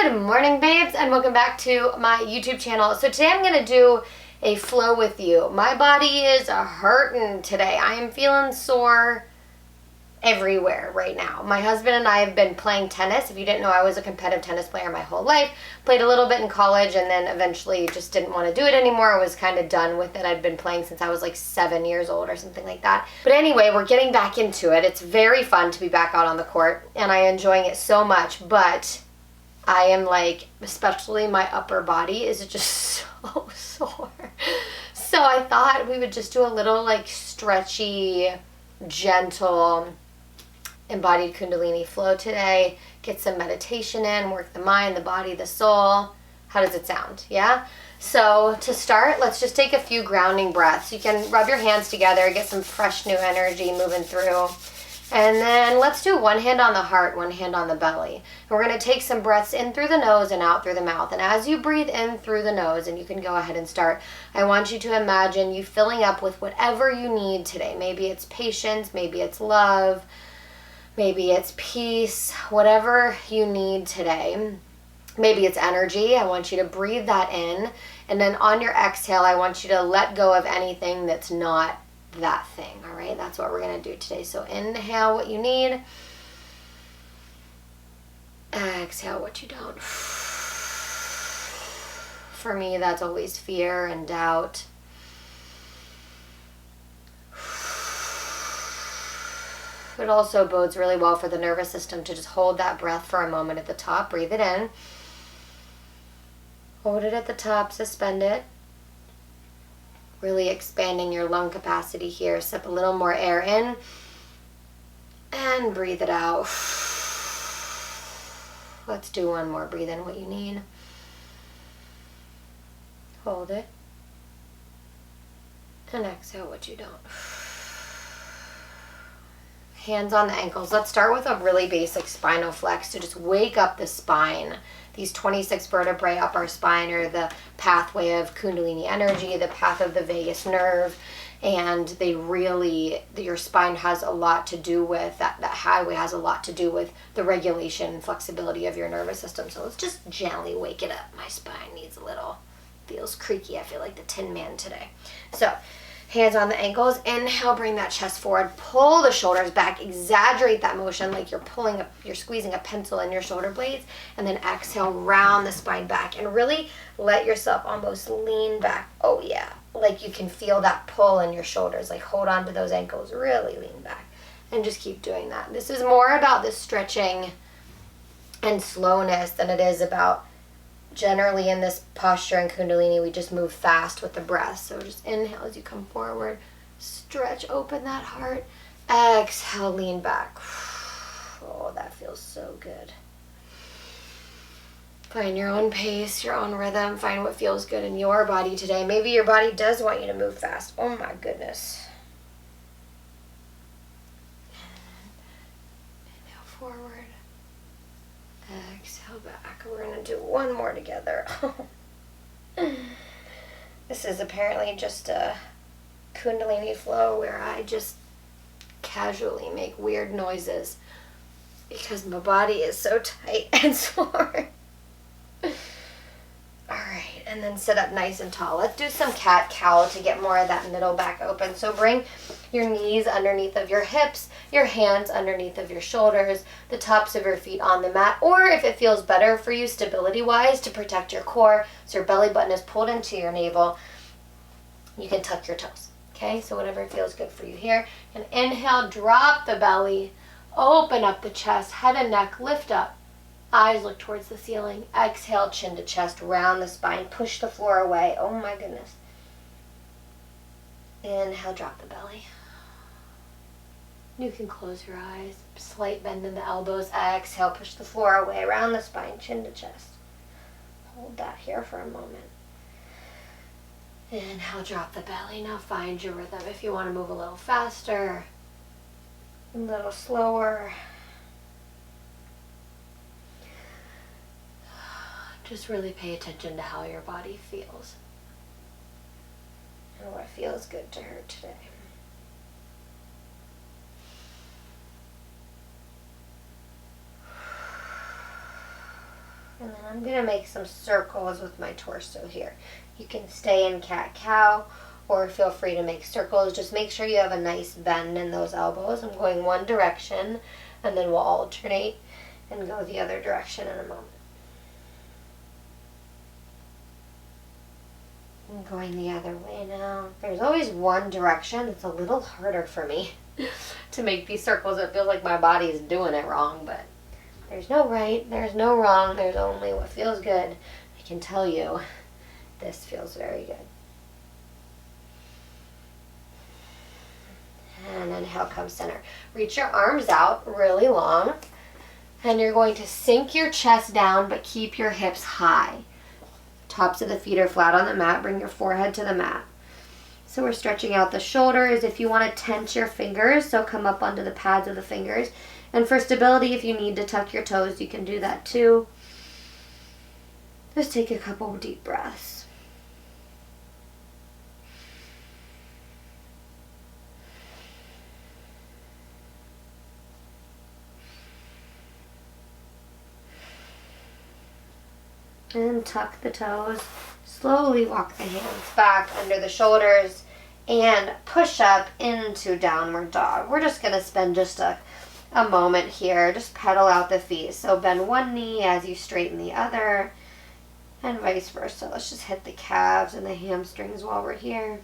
Good morning, babes, and welcome back to my YouTube channel. So today I'm going to do a flow with you. My body is hurting today. I am feeling sore everywhere right now. My husband and I have been playing tennis. If you didn't know, I was a competitive tennis player my whole life. Played a little bit in college and then eventually just didn't want to do it anymore. I was kind of done with it. I'd been playing since I was like 7 years old or something like that. But anyway, we're getting back into it. It's very fun to be back out on the court and I'm enjoying it so much, but I am like, especially my upper body is just so sore. So I thought we would just do a little like stretchy, gentle, embodied Kundalini flow today. Get some meditation in, work the mind, the body, the soul. How does it sound? Yeah? So to start, let's just take a few grounding breaths. You can rub your hands together, get some fresh new energy moving through. And then let's do one hand on the heart, one hand on the belly. And we're going to take some breaths in through the nose and out through the mouth. And as you breathe in through the nose, and you can go ahead and start, I want you to imagine you filling up with whatever you need today. Maybe it's patience, maybe it's love, maybe it's peace, whatever you need today. Maybe it's energy. I want you to breathe that in. And then on your exhale, I want you to let go of anything that's not that thing. All right, that's what we're going to do today. So inhale what you need, exhale what you don't. For me, that's always fear and doubt. It also bodes really well for the nervous system to just hold that breath for a moment at the top. Breathe it in, hold it at the top, suspend it. Really expanding your lung capacity here. Sip a little more air in and breathe it out. Let's do one more. Breathe in what you need. Hold it. And exhale what you don't. Hands on the ankles. Let's start with a really basic spinal flex to just wake up the spine. These 26 vertebrae up our spine are the pathway of Kundalini energy, the path of the vagus nerve, and they really, your spine has a lot to do with, that highway has a lot to do with the regulation and flexibility of your nervous system. So let's just gently wake it up. My spine needs a little, feels creaky. I feel like the Tin Man today. So hands on the ankles. Inhale, bring that chest forward. Pull the shoulders back. Exaggerate that motion like you're squeezing a pencil in your shoulder blades. And then exhale, round the spine back. And really let yourself almost lean back. Oh yeah. Like you can feel that pull in your shoulders. Like hold on to those ankles. Really lean back. And just keep doing that. This is more about the stretching and slowness than it is about, generally in this posture in Kundalini, we just move fast with the breath. So just inhale as you come forward. Stretch, open that heart. Exhale, lean back. Oh, that feels so good. Find your own pace, your own rhythm. Find what feels good in your body today. Maybe your body does want you to move fast. Oh my goodness. Inhale forward. Exhale back. We're going to do one more together. This is apparently just a Kundalini flow where I just casually make weird noises because my body is so tight and sore. Alright, and then sit up nice and tall. Let's do some cat-cow to get more of that middle back open. So bring your knees underneath of your hips, your hands underneath of your shoulders, the tops of your feet on the mat, or if it feels better for you stability-wise to protect your core, so your belly button is pulled into your navel, you can tuck your toes. Okay, so whatever feels good for you here. And inhale, drop the belly, open up the chest, head and neck, lift up. Eyes look towards the ceiling. Exhale, chin to chest, round the spine, push the floor away. Oh my goodness. Inhale, drop the belly. You can close your eyes. Slight bend in the elbows. Exhale, push the floor away, round the spine, chin to chest. Hold that here for a moment. Inhale, drop the belly. Now find your rhythm. If you want to move a little faster, a little slower. Just really pay attention to how your body feels and what feels good to her today. And then I'm going to make some circles with my torso here. You can stay in cat-cow or feel free to make circles. Just make sure you have a nice bend in those elbows. I'm going one direction, and then we'll alternate and go the other direction in a moment. I'm going the other way now. There's always one direction. It's a little harder for me to make these circles. It feels like my body is doing it wrong, but there's no right, there's no wrong, there's only what feels good. I can tell you, this feels very good. And inhale, come center. Reach your arms out really long, and you're going to sink your chest down, but keep your hips high. Tops of the feet are flat on the mat. Bring your forehead to the mat. So we're stretching out the shoulders. If you want to tense your fingers, so come up onto the pads of the fingers. And for stability, if you need to tuck your toes, you can do that too. Just take a couple deep breaths. And tuck the toes. Slowly walk the hands back under the shoulders and push up into downward dog. We're just going to spend just a moment here. Just pedal out the feet. So bend one knee as you straighten the other and vice versa. Let's just hit the calves and the hamstrings while we're here.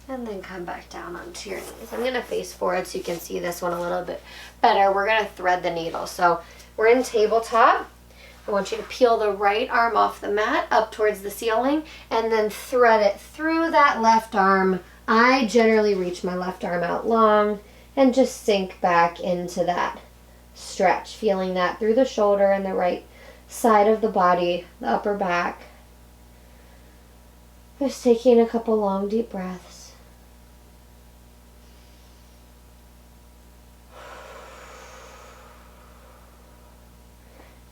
And then come back down onto your knees. I'm going to face forward so you can see this one a little bit better. We're going to thread the needle. So we're in tabletop. I want you to peel the right arm off the mat up towards the ceiling and then thread it through that left arm. I generally reach my left arm out long and just sink back into that stretch, feeling that through the shoulder and the right side of the body, the upper back. Just taking a couple long deep breaths.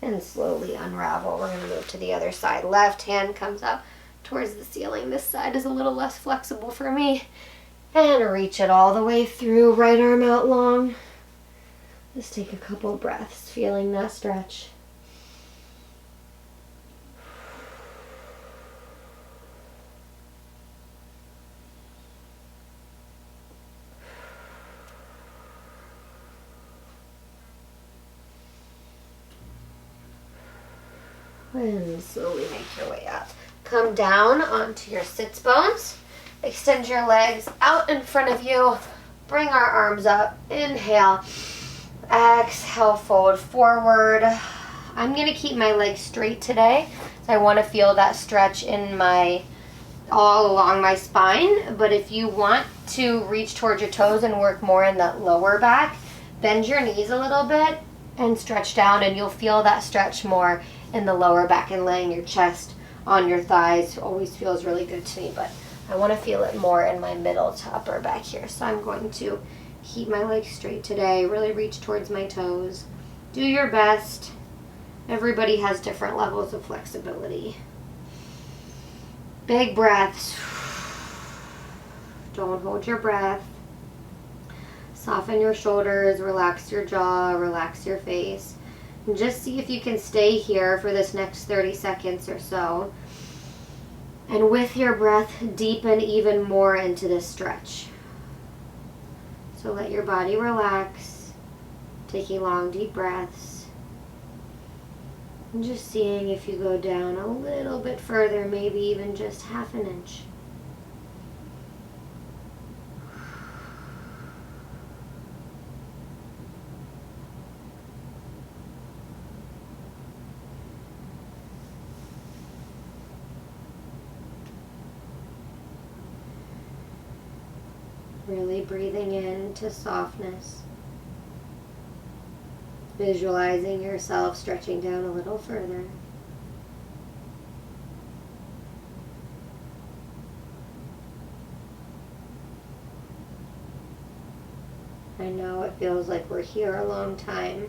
And slowly unravel. We're going to move to the other side. Left hand comes up towards the ceiling. This side is a little less flexible for me. And reach it all the way through. Right arm out long. Just take a couple breaths, feeling that stretch. And slowly make your way up. Come down onto your sits bones. Extend your legs out in front of you. Bring our arms up. Inhale. Exhale, fold forward. I'm going to keep my legs straight today. So I want to feel that stretch in all along my spine. But if you want to reach towards your toes and work more in that lower back, bend your knees a little bit and stretch down, and you'll feel that stretch more in the lower back, and laying your chest on your thighs always feels really good to me, but I want to feel it more in my middle to upper back here. So I'm going to keep my legs straight today, really reach towards my toes. Do your best. Everybody has different levels of flexibility. Big breaths. Don't hold your breath. Soften your shoulders, relax your jaw, relax your face. And just see if you can stay here for this next 30 seconds or so. And with your breath, deepen even more into this stretch. So let your body relax, taking long, deep breaths. And just seeing if you go down a little bit further, maybe even just half an inch. Really breathing into softness. Visualizing yourself stretching down a little further. I know it feels like we're here a long time,